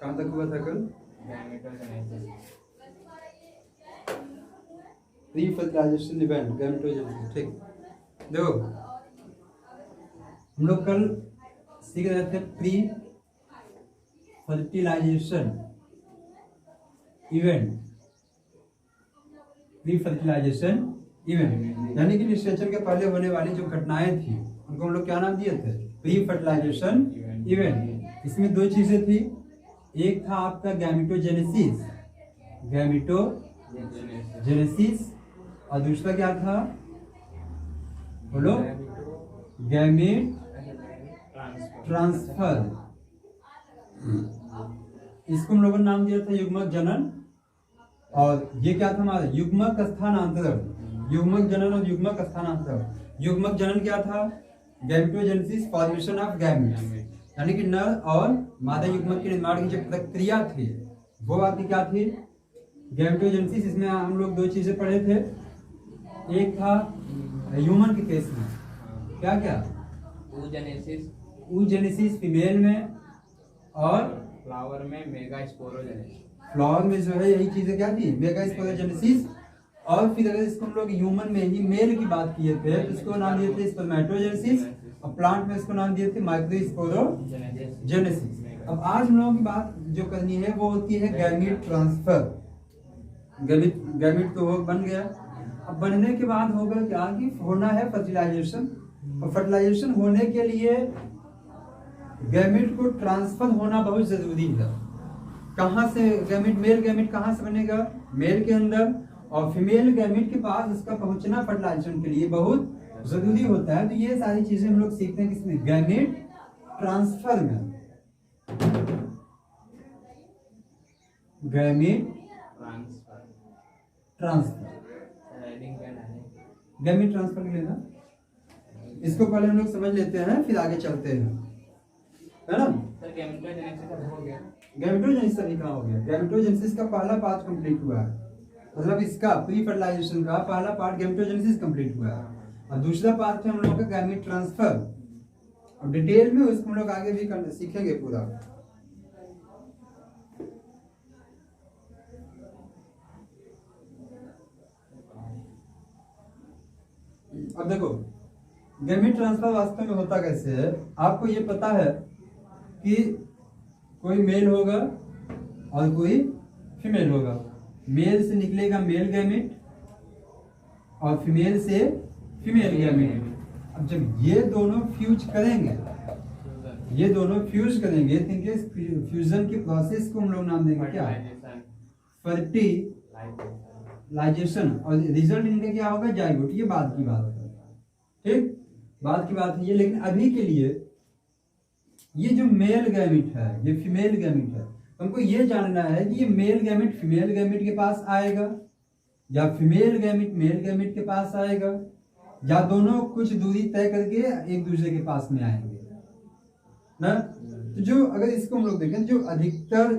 कहाँ तक हुआ था कल? Pre fertilisation event gametogenesis. ठीक, देखो हम लोग कल सीख रहे थे pre fertilisation event. Pre fertilisation event यानी कि निषेचन के पहले होने वाली जो घटनाएं थी उनको हम लोग क्या नाम दिए थे? Pre fertilisation event. इसमें दो चीजें थी, एक था आपका गैमेटोजेनेसिस, गैमेटोजेनेसिस, और दूसरा क्या था? बोलो, गैमेट ट्रांसफर। इसको हम लोगों ने नाम दिया था युग्मक जनन, और ये क्या था हमारा? युग्मक स्थानांतरण। युग्मक जनन और युग्मक स्थानांतरण। युग्मक जनन क्या था? गैमेटोजेनेसिस, फॉर्मेशन ऑफ गैमेट्स, यानी कि नर और मादा युग्मक के निर्माण की जो प्रक्रिया थी वो आपकी क्या थी? गैमेटोजेनेसिस। इसमें हम लोग दो चीजें पढ़े थे, एक था ह्यूमन के केस में क्या क्या? oogenesis फीमेल में, और फ्लावर में मेगास्पोरोजेनेसिस। फ्लावर में जो है यही चीजें क्या थी? मेगास्पोरोजेनेसिस। और फिर अगर इसको हम लोग ह्यूमन में ही मेल की बात किए थे तो इसको नाम दिए थे स्पर्मेटोजेनेसिस, और प्लांट में इसको नाम दिए थे माइक्रोस्पोरोजेनेसिस। अब आज हम लोगों की बात जो करनी है वो होती है गैमीट ट्रांसफर। गैमीट तो वो बन गया, अब बनने के बाद होगा क्या कि होना है फर्टिलाइजेशन, और फर्टिलाइजेशन होने के लिए गैमीट को ट्रांसफर होना बहुत जरूरी है। कहाँ से गैमीट, मेल गैमीट कहाँ से बनेगा? मेल के अंदर, और फीमेल गैमीट के पास इसका पहुंचना फर्टिलाइजेशन के लिए बहुत जरूरी होता है। तो ये सारी चीजें हम लोग सीखते हैं किसमें? गैमीट ट्रांसफर में। गैमीट ट्रांसफर, गैमीट ट्रांसफर के लिए ना, इसको पहले हम लोग समझ लेते हैं फिर आगे चलते हैं, है ना? गैमेटोजेनेसिस अभी कहाँ हो गया? गैमेटोजेनेसिस का पहला पार्ट कंप्लीट हुआ है, मतलब इसका प्री फर्टिलाइजेशन का पहला पार्ट गैमेटोजेनेसिस कंप्लीट हुआ है, और दूसरा पार्ट है हम लोग का गैमेट ट्रांसफर। और डिटेल में उसको हम लोग आगे भी सीखेंगे पूरा। अब देखो गैमेट ट्रांसफर वास्तव में होता कैसे है? आपको ये पता है कि कोई मेल होगा और कोई फीमेल होगा। मेल से निकलेगा मेल गैमेट और फीमेल से फीमेल गैमेट। अब जब ये दोनों फ्यूज करेंगे, ये दोनों फ्यूज करेंगे तो इनके फ्यूजन की प्रोसेस को हम लोग नाम देंगे क्या? फर्टिलाइजेशन। और रिजल्ट इनका क्या होगा? जाइगोट। ये बाद की बात है, ठीक, बाद की बात है ये। लेकिन अभी के लिए ये जो मेल गैमेट है ये फीमेल गैमेट है, हमको ये जानना है कि ये मेल गैमेट फीमेल गैमेट के पास आएगा या फीमेल गैमेट मेल गैमेट के पास आएगा, या दोनों कुछ दूरी तय करके एक दूसरे के पास में आएंगे ना। तो जो अगर इसको हम लोग देखें, जो अधिकतर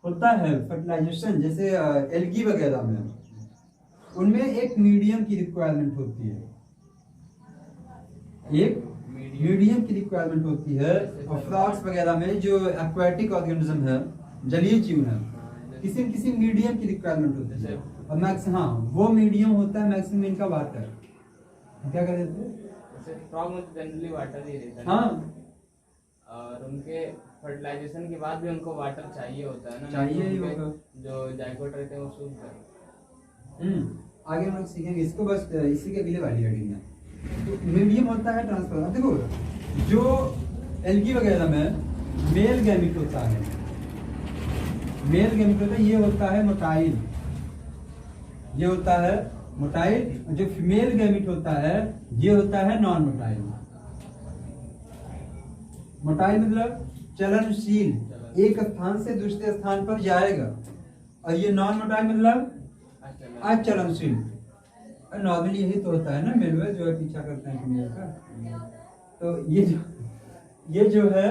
होता है फर्टिलाइजेशन जैसे एल्गी वगैरह में, उनमें एक मीडियम की रिक्वायरमेंट होती है, एक मीडियम की रिक्वायरमेंट होती है। और फ्रॉग्स वगैरह में जो एक्वाटिक ऑर्गेनिज्म है, जलीय जीव है, किसी न किसी मीडियम की रिक्वायरमेंट होती है। और मैक्स, हाँ, वो मीडियम होता है मैक्सिमम इनका वाटर। क्या कर देते हैं? फ्रॉग में जनरली वाटर ही रहता है। हाँ, और उनके फर्टिलाइजेशन के बाद भी उनको वाटर चाहिए होता है ना। चाहिए ही होगा। जो जाइगोट रहते हैं वो शुद्ध है। आगे हम लोग सीखेंगे इसको, बस इसी के अगले वाली हेडिंग में। तो मीडियम होता है ट्रांसफर। अब देखो जो एल्गी वगैरह में मेल गैमेट होता है, मेल गैमेट होता है, ये होता है मोटाइल, ये होता है मोटाइल। जो फीमेल गैमेट होता है ये होता है नॉन मोटाइल। मोटाइल मतलब चलनशील, एक स्थान से दूसरे स्थान पर जाएगा, और ये नॉन मोटाइल मतलब अचलनशील। नॉर्मली यही तो होता है ना, मेल में जो है पीछा करते हैं फीमेल का। तो ये जो है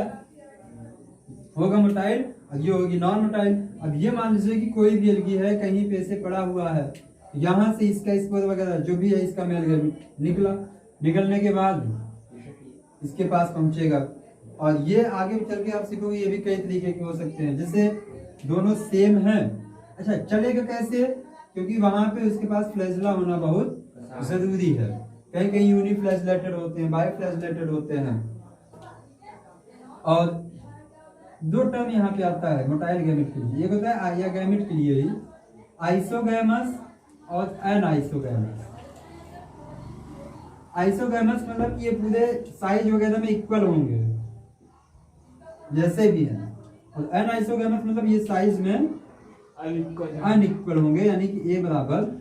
होगा मोटाइल, और ये होगी नॉन मोटाइल। अब ये मान लीजिए कि कोई भी एल्गी है कहीं पे से पड़ा हुआ है, यहाँ से इसका स्पोर वगैरह जो भी है इसका मेल गैमेट निकला, निकलने के बाद इसके पास पहुंचेगा, और ये आगे चल के आप सीखोगे, ये भी कई तरीके के हो सकते हैं, जैसे दोनों सेम हैं। अच्छा, चलेगा कैसे? क्योंकि वहां पे उसके पास फ्लैजला होना बहुत जरूरी है। कहीं कहीं यूनिफ्लैजलेटेड होते हैं, बाईफ्लैजलेटेड होते हैं। और दो टर्म यहाँ पे आता है मोटाइल गैमेट के लिए, एक होता है आया गैमेट के लिए ही आइसोगैमस और एनाइसोगैमस। आइसोगैमस मतलब ये पूरे साइज वगैरह में इक्वल होंगे जैसे भी है, और एनाइसोगैमस मतलब ये साइज में अनइक्वल होंगे, यानी कि ए बराबर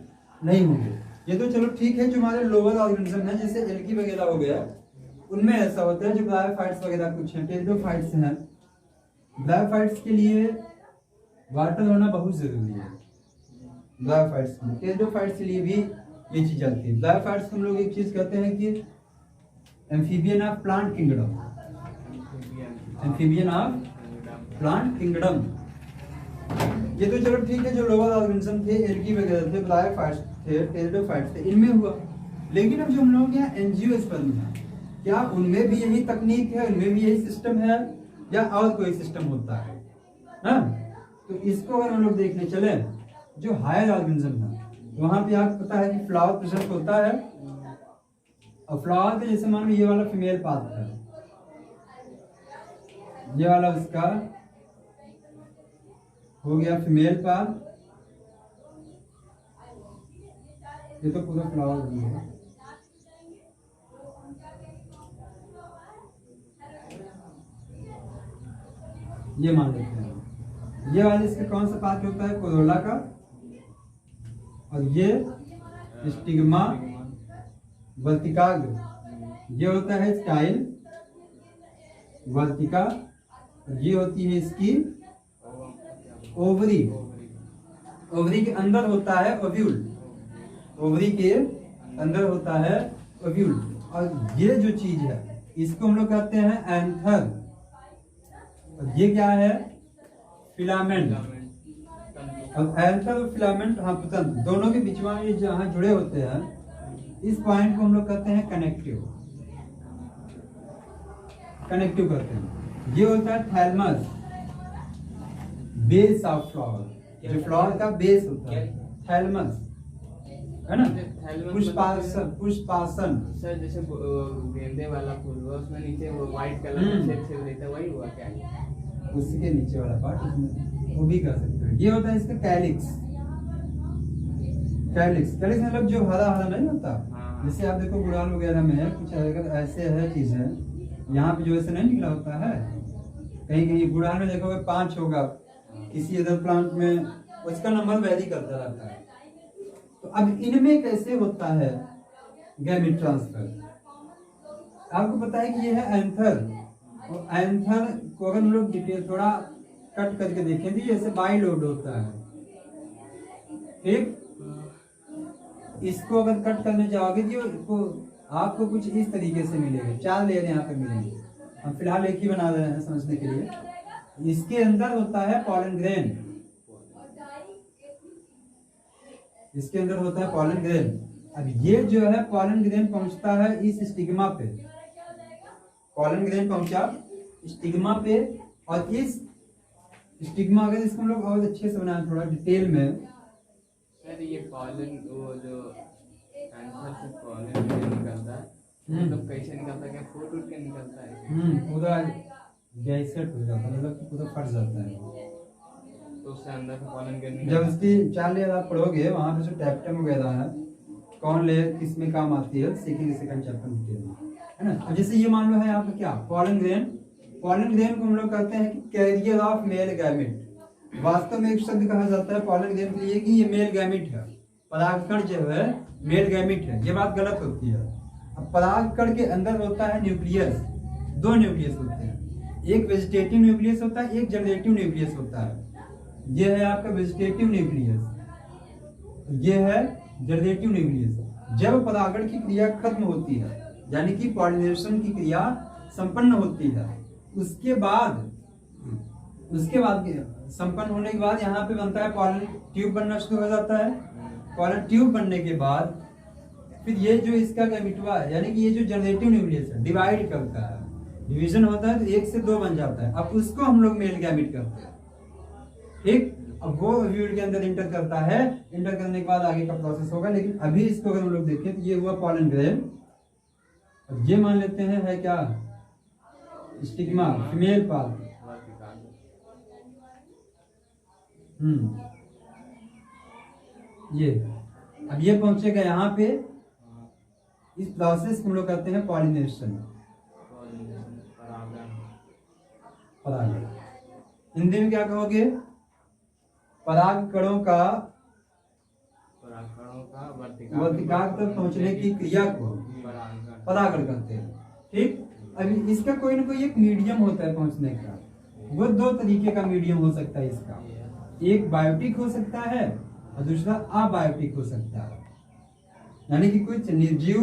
नहीं होंगे। ये तो चलो ठीक है, जो हमारे लोअर ऑर्गेनिज्म है जैसे एल्गी वगैरह हो गया, उनमें ऐसा होता है। जो ब्रायोफाइट्स वगैरह कुछ हैं, टेरिडोफाइट्स हैं, ब्रायोफाइट्स के लिए वाटर होना बहुत जरूरी है। ब्रायोफाइट्स में, टेरिडोफाइट्स के लिए भी ये चीज आती है। ब्रायोफाइट्स हम लोग एक चीज कहते हैं कि amphibian of plant kingdom, amphibian of plant kingdom. ये तो चलो ठीक है, जो लोअर ऑर्गेनिज्म थे, एल्गी वगैरह थे, ब्रायोफाइट्स थे, टेरिडोफाइट्स थे, इनमें हुआ। लेकिन अब जो हम लोग यहाँ एंजियोस्पर्म है, क्या उनमें भी यही तकनीक है, उनमें भी यही सिस्टम है, या और कोई सिस्टम होता है ना? तो इसको अगर हम लोग देखने चले, जो हायर ऑर्गेनिज्म है, वहां पे आपको पता है कि फ्लावर प्रेजेंट होता है, और फ्लावर पे जैसे मान लो ये वाला फीमेल पार्ट है, ये वाला उसका हो गया फीमेल पार्ट, ये तो पूरा फ्लावर बन गया। ये मान लेते हैं, ये वाले इसका कौन सा पार्ट होता है? कोरोला का, और ये स्टिग्मा वर्तिकाग्र, ये होता है स्टाइल वर्तिका, ये होती है इसकी ओवरी। ओवरी के अंदर होता है ओव्यूल, ओवरी के अंदर होता है ओव्यूल। और ये जो चीज है इसको हम लोग कहते हैं एंथर, और ये क्या है? फिलामेंट। और एंथर और फिलामेंट, हाँ पतंग, दोनों के बीच में ये जहाँ जुड़े होते हैं, इस पॉइंट को हम लोग कहते हैं कनेक्टिव, कनेक्टिव कहते हैं। ये होता है थैलमस, बेस ऑफ फ्लावर, जो फ्लावर का बेस होता है, थैलमस है ना? पुष्पासन, पुष्पासन सर जैसे गेंदे वाला फूल हुआ, उसमें नीचे वो व्हाइट कलर का छेद रहता है, वही हुआ क्या? उसके नीचे वाला पार्ट, उसमें वो भी कर सकते हैं। ये होता है इसका कैलिक्स, कैलिक्स, कैलिक्स मतलब जो हरा हरा नहीं होता, जैसे आप देखो गुड़ाल वगैरह में कुछ अगर ऐसे है चीजें, यहाँ पे जो ऐसे नहीं निकला होता है, कहीं कहीं गुड़ाल में देखोगे 5 होगा, किसी अदर प्लांट में उसका नंबर वेरी करता रहता है। तो अब इनमें कैसे होता है गैमेट ट्रांसफर? आपको पता है कि ये है एंथर, और एंथर को अगर हम लोग डिटेल थोड़ा कट करके देखें तो जैसे बाई लोड होता है, ठीक? इसको अगर कट करने जाओगे तो आपको कुछ इस तरीके से मिलेगा, 4 लेयर यहाँ पे मिलेंगे। हम फिलहाल एक ही बना रहे हैं समझने के लिए। इसके अंदर होता है पॉलन ग्रेन, इसके अंदर होता है पॉलन ग्रेन। अब ये जो है पॉलन ग्रेन पहुंचता है इस स्टिग्मा पे, पॉलन ग्रेन पहुंचा स्टिग्मा पे, और इस स्टिग्मा, अगर इसको हम लोग और अच्छे से बनाए थोड़ा डिटेल में, सर ये पॉलन वो जो एंथर से पॉलन निकलता है, मतलब कैसे निकलता है? क्या फूट उठ के निकलता है? पूरा गैसेट हो जाता है, मतलब पूरा फट जाता है। तो उससे अंदर से पॉलन गिरने, जब इसकी 4 लेयर आप पढ़ोगे, वहां पे जो टैप्टम वगैरह है, कौन लेयर किस में काम आती है, सीखेंगे सेकंड चैप्टर में, है ना? अब जैसे ये मान लो है यहाँ पे क्या, पॉलन ग्रेन। पॉलन ग्रेन को हम लोग कहते हैं कि कैरियर ऑफ मेल गैमेट। वास्तव में एक शब्द कहा जाता है पॉलन ग्रेन के लिए कि ये मेल गैमेट है, परागकण जो है मेल गैमेट है। ये बात गलत होती है। अब परागकण के अंदर होता है न्यूक्लियस, 2 न्यूक्लियस होते हैं, एक वेजिटेटिव न्यूक्लियस होता है, एक जनरेटिव न्यूक्लियस होता है। ये है आपका वेजिटेटिव न्यूक्लियस, ये है जनरेटिव न्यूक्लियस। जब परागण की क्रिया खत्म होती है, यानी कि पॉलिनेशन की क्रिया संपन्न होती है, उसके बाद संपन्न होने के बाद यहाँ पे बनता है पॉलन ट्यूब बनना शुरू हो जाता है। पॉलन ट्यूब बनने के बाद फिर ये जो इसका गैमेटवा है, यानी कि ये जो जनरेटिव न्यूक्लियस है, डिवाइड करता है। डिवीजन होता है तो 1 से 2 बन जाता है, अब उसको हम लोग मेल गैमिट करते हैं। ठीक, अब वो ओव्यूल के अंदर इंटर करता है, इंटर करने के बाद आगे का प्रोसेस होगा। लेकिन अभी इसको अगर हम लोग देखें तो ये हुआ पॉलन ग्रेन, अब ये मान लेते हैं है क्या, स्टिग्मा, फीमेल पाल। ये अब ये पहुंचेगा यहाँ पे, इस प्रोसेस को हम लोग कहते हैं पॉलिनेशन, परागण। हिंदी में क्या कहोगे, पराग कणों का वर्तिकाग्र तक पहुंचने की क्रिया को परागण कहते हैं। ठीक, अभी इसका कोई ना कोई एक मीडियम होता है पहुंचने का, वो 2 तरीके का मीडियम हो सकता है इसका, एक बायोटिक हो सकता है और दूसरा अबायोटिक हो सकता है। यानी कि कुछ निर्जीव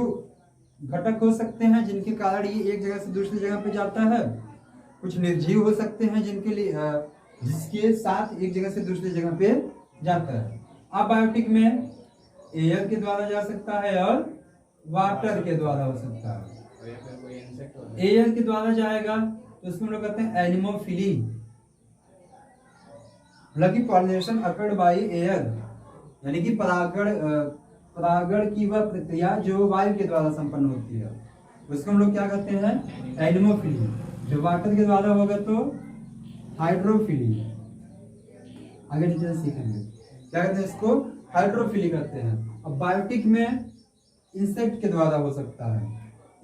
घटक हो सकते हैं जिनके कारण ये एक जगह से दूसरी जगह पे जाता है, कुछ निर्जीव हो सकते हैं जिनके लिए जिसके साथ एक जगह से दूसरी जगह पे जाता है। अबायोटिक में एयर के द्वारा जा सकता है और वाटर के द्वारा हो सकता है। एयर के द्वारा जाएगा तो उसको हम लोग कहते हैं एनिमोफिली, मतलब पॉलिनेशन अकर्ड बाय एयर, यानी कि परागण की वह प्रक्रिया जो वायु के द्वारा संपन्न होती है, उसको हम लोग क्या कहते हैं, एनिमोफिली। जो वाटर के द्वारा होगा तो हाइड्रोफिली, आगे डिटेल सीखेंगे क्या कहते हैं इसको, हाइड्रोफिली कहते हैं। अब बायोटिक में इंसेक्ट के द्वारा हो सकता है,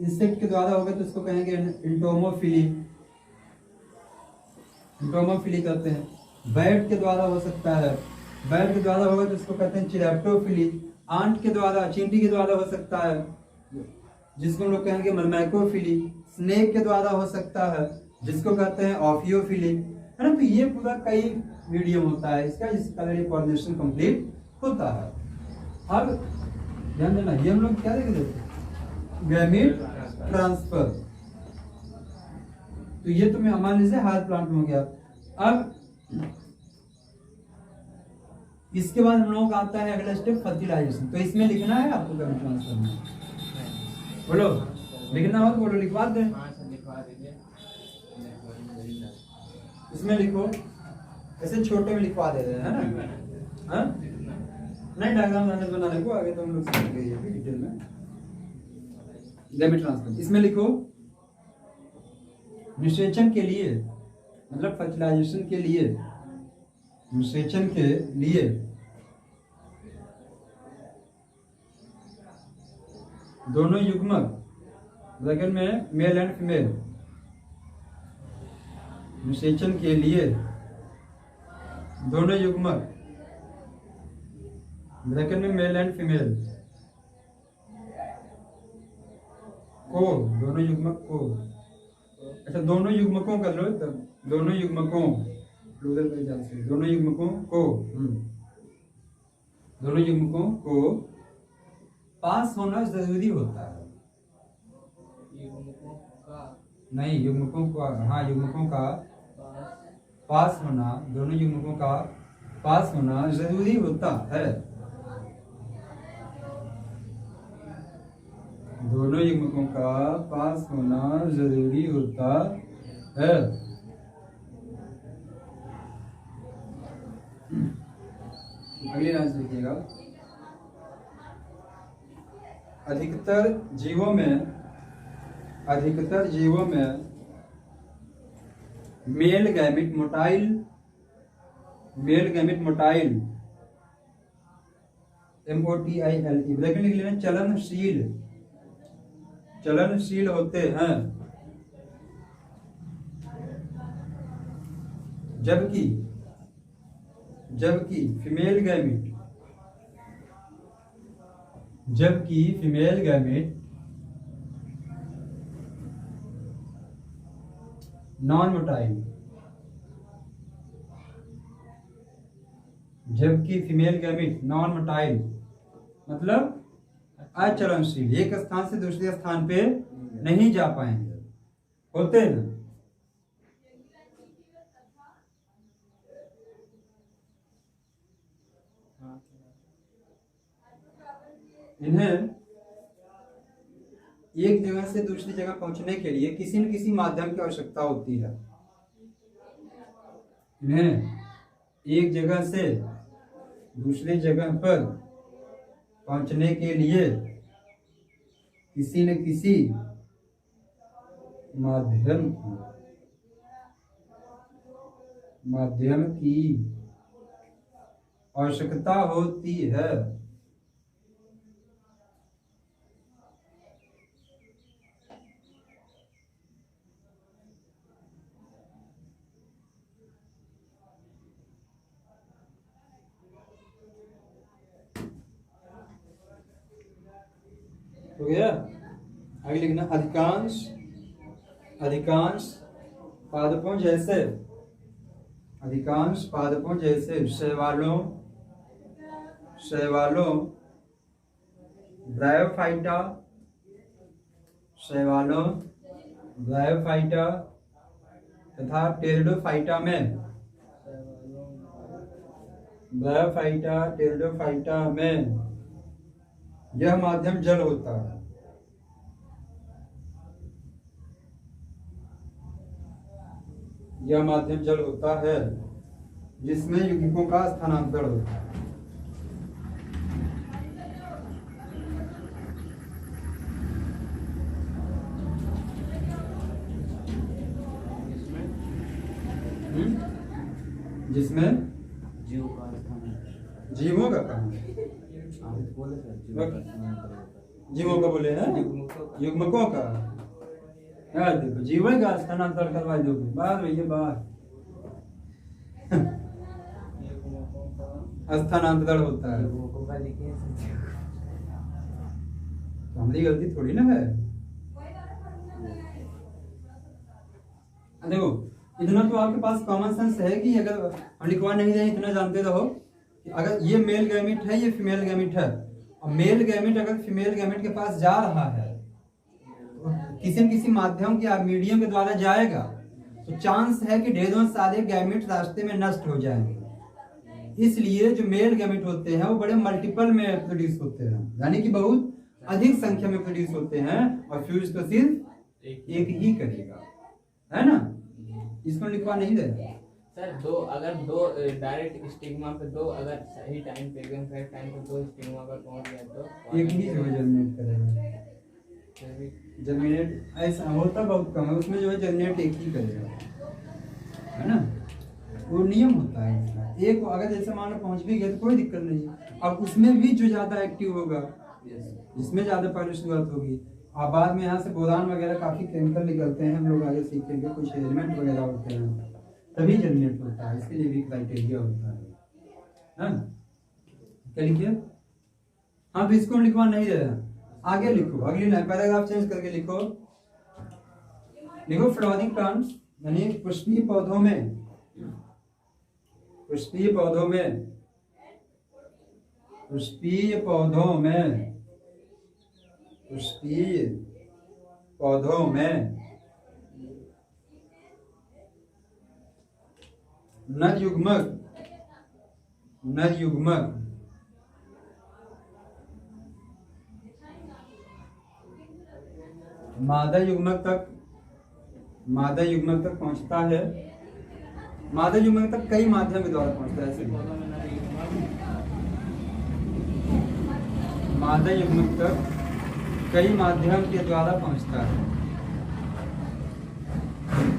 इंसेक्ट के द्वारा होगा तो इसको कहेंगे इंटोमोफिली, इंटोमोफिली कहते हैं। बैट के द्वारा हो सकता है, बैट के द्वारा होगा तो इसको कहते हैं चिरैप्टोफिली। आंट के द्वारा, चींटी के द्वारा हो सकता है जिसको हम लोग कहेंगे मर्मैकोफिली। स्नेक के द्वारा हो सकता है जिसको कहते हैं ऑफियोफिली, है ना। तो ये पूरा कई मीडियम होता है इसका, जिसका ये पॉलिनेशन कंप्लीट होता है। अब ध्यान देना, ये हम लोग क्या देख रहे थे, गैमीट ट्रांसफर। तो ये तो मैं मान लीजिए हार्ड प्लांट में हो गया। अब इसके बाद हम लोगों का आता है अगला स्टेप फर्टिलाइजेशन। तो इसमें लिखना है आपको गैमीट ट्रांसफर में, बोलो लिखना हो तो बोलो, लिखवा दें। इसमें लिखो, ऐसे छोटे में लिखवा दे रहे हैं, है ना। हाँ नहीं, डायग्राम बनाने को आगे तो हम लोग सीखेंगे ये भी डिटेल में। गैमीट ट्रांसफर इसमें लिखो, निषेचन के लिए, मतलब फर्टिलाइजेशन के लिए, निषेचन के लिए दोनों युग्मक ब्रैकेट में मेल एंड फीमेल, निषेचन के लिए दोनों युग्मक ब्रैकेट में मेल एंड फीमेल को, दोनों युग्मक को, अच्छा दोनों युग्मकों कर लो, दोनों युग्मकों, दोनों युग्मकों को, दोनों युग्मकों को पास होना जरूरी होता है। नहीं, युग्मकों का, हाँ युग्मकों का पास होना, दोनों युग्मकों का पास होना जरूरी होता है। दोनों युग्मकों का पास होना जरूरी होता है। अगली लाइन लिखिएगा, अधिकतर जीवों में male gamete motile MOTILE bracket लिख लेना, चलनशील होते हैं, जबकि फीमेल गैमिट नॉन मोटाइल, जबकि फीमेल गैमिट नॉन मोटाइल मतलब अचलनशील, एक स्थान से दूसरे स्थान पे नहीं जा पाएंगे, होते हैं। इन्हें एक जगह से दूसरी जगह पहुंचने के लिए किसी न किसी माध्यम की आवश्यकता होती है। इन्हें एक जगह से दूसरी जगह पर पहुंचने के लिए किसी न किसी माध्यम की आवश्यकता होती है। हो गया? आगे लिखना अधिकांश पादपों जैसे शैवालों ब्रायोफाइटा तथा टेरिडोफाइटा में यह माध्यम जल होता है। यह माध्यम जल होता है जिसमें यौगिकों का स्थानांतरण होता है। जिसमें जीवों का काम है। जीवों का बोले हैं, युग्मकों का। यार देखो, जीवन का स्थानांतरण करवा दोगे, बात भैया बात स्थानांतरण होता है। तो हमारी गलती थोड़ी ना है। देखो, इतना तो आपके पास कॉमन सेंस है कि अगर हम लिखवा नहीं रहे, इतना जानते रहो कि अगर ये मेल गैमेट है, ये फीमेल गैमेट है, और मेल गैमेट अगर फीमेल गैमेट के पास जा रहा है, किसी न किसी माध्यम के मीडियम के द्वारा जाएगा, तो चांस है कि ढेरों सारे गैमेट रास्ते में नष्ट हो जाएंगे। इसलिए जो मेल गैमेट होते हैं वो बड़े मल्टीपल में प्रोड्यूस होते हैं, यानी कि बहुत अधिक संख्या में प्रोड्यूस होते हैं, और फ्यूज तो सिर्फ एक ही करेगा, है ना? इसको लिखवा नहीं देगा सर। अगर दो डायरेक्ट स्टिग्मा पे दो, अगर सही टाइम पे एकदम करेक्ट टाइम पे दो स्टिग्मा पर पहुंच गया तो एक ही जो है जर्मिनेट करेगा। जर्मिनेट ऐसा होता बहुत कम है, उसमें जो है जर्मिनेट एक ही करेगा, है ना? वो नियम होता है इसका। एक अगर जैसे मान लो पहुंच भी गया तो कोई दिक्कत नहीं। अब उसमें भी जो ज्यादा एक्टिव होगा, जिसमें ज्यादा पहले शुरुआत होगी, और बाद में यहाँ से बोरान वगैरह काफी केमिकल निकलते हैं, हम लोग आगे सीखेंगे, कुछ एलिमेंट वगैरह होते हैं, तभी जर्मिनेट होता है। इसके लिए भी क्राइटेरिया होता है। क्या लिखिए? हाँ, तो इसको लिखवा नहीं रहे, आगे लिखो, अगली लाइन पैराग्राफ चेंज करके लिखो। फ्लावरिंग प्लांट्स यानी पुष्पीय पौधों में नर युग्मक मादा युग्मक तक पहुंचता है। मादा युग्मक तक कई माध्यम के द्वारा पहुंचता है। मादा युग्मक तक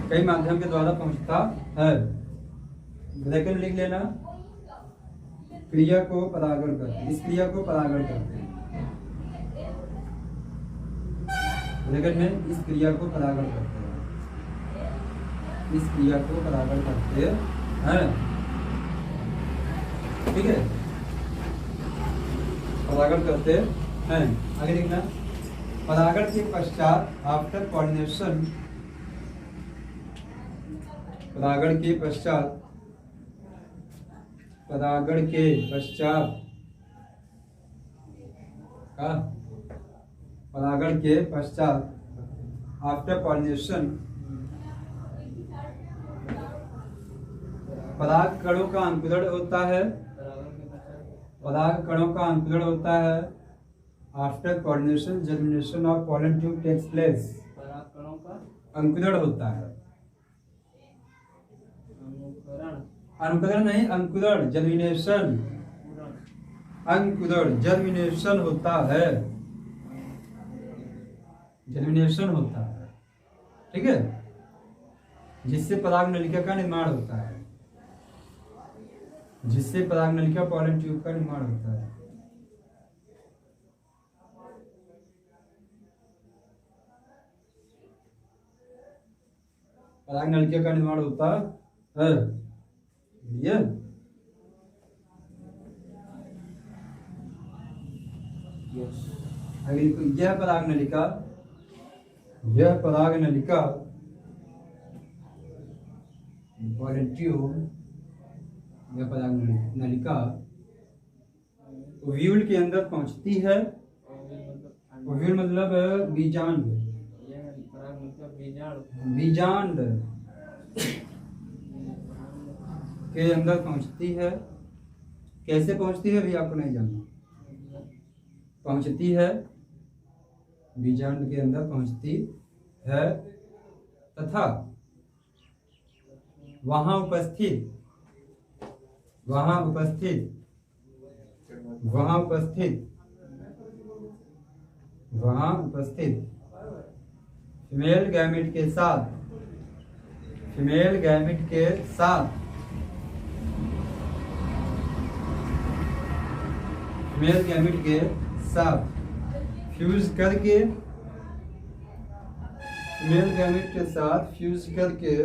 कई माध्यम के द्वारा पहुंचता है। ब्रैकेट लिख लेना। क्रिया को परागण करते हैं, इस क्रिया को परागण करते हैं। ब्रैकेट में इस क्रिया को परागण करते हैं, ठीक है? परागण करते हैं। आगे लिखना। परागण के पश्चात आफ्टर पॉलिनेशन, परागण के पश्चात आफ्टर पॉलिनेशन पराग कणों का अंकुरण होता है। After pollination germination of pollen tube takes place. परागकणों का अंकुरण होता है। अंकुरण अंकुरण नहीं, अंकुरण जर्मिनेशन। अंकुरण जर्मिनेशन होता है, जर्मिनेशन होता है, ठीक है, जिससे पराग नलिका का निर्माण होता है, जिससे पराग नलिका पॉलन ट्यूब का निर्माण होता है। पराग नलिका का निर्माण होता है। ये यह पराग नलिका, यह पराग नलिका पॉलन ट्यूब, यह पराग नलिका ओव्यूल के अंदर पहुंचती है। ओव्यूल मतलब बीजांड, बीजांड के अंदर पहुंचती है। कैसे पहुंचती है भी आपको नहीं जानना। पहुंचती है, बीजांड के अंदर पहुंचती है तथा वहां उपस्थित फीमेल गैमेट के साथ, फीमेल गैमेट के साथ, फीमेल गैमेट के साथ फ्यूज करके, फीमेल गैमेट के साथ फ्यूज करके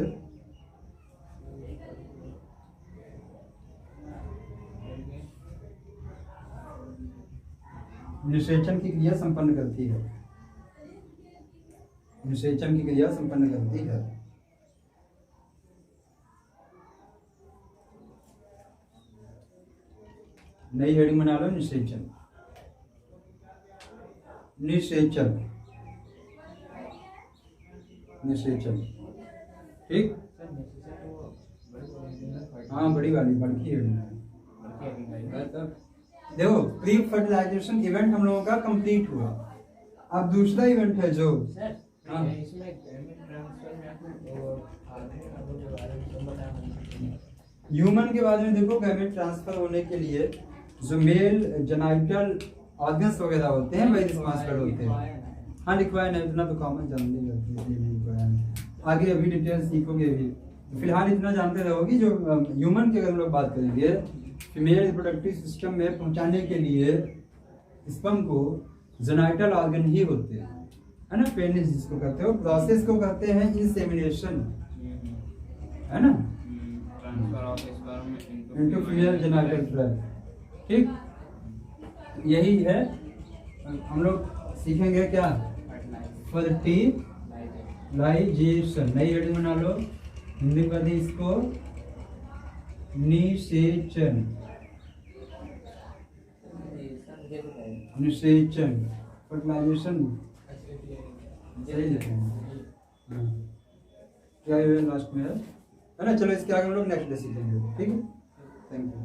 निषेचन की क्रिया संपन्न करती है, निषेचन की क्रिया संपन्न करती है। नई हेडिंग बना लो, निषेचन, निषेचन, निषेचन, ठीक। हाँ बड़ी वाली, बड़की हेडिंग है। देखो प्री फर्टिलाइजेशन इवेंट हम लोगों का कंप्लीट हुआ। अब दूसरा इवेंट है जो ह्यूमन के बारे में। देखो गैमेट ट्रांसफर होने के लिए जो मेल जेनाइटल ऑर्गन्स वगैरह होते हैं वही रिस्पॉन्सिबल होते हैं। हाँ लिखवाया नहीं, इतना तो कॉमन जानते हैं, आगे अभी डिटेल सीखोगे भी। फिलहाल इतना जानते रहोगे जो ह्यूमन की अगर हम लोग बात करेंगे, फीमेल रिप्रोडक्टिव सिस्टम में पहुंचाने के लिए स्पर्म को जेनाइटल ऑर्गन ही होते हैं, है ना, पेनिस जिसको कहते हो। प्रोसेस को कहते हैं इंसेमिनेशन, है ना, इनटू फीमेल जेनाइटल ट्रैक्ट, ठीक। यही है हम लोग सीखेंगे क्या, फर्टिलाइजेशन। नई हेडिंग बना लो, हिंदी में कहते हैं इसको निषेचन, निषेचन, फर्टिलाइजेशन सही लिखे हैं। क्या लास्ट में है ना। चलो इसके आगे हम लोग नेक्स्ट डे सीखेंगे, ठीक है। Thank you.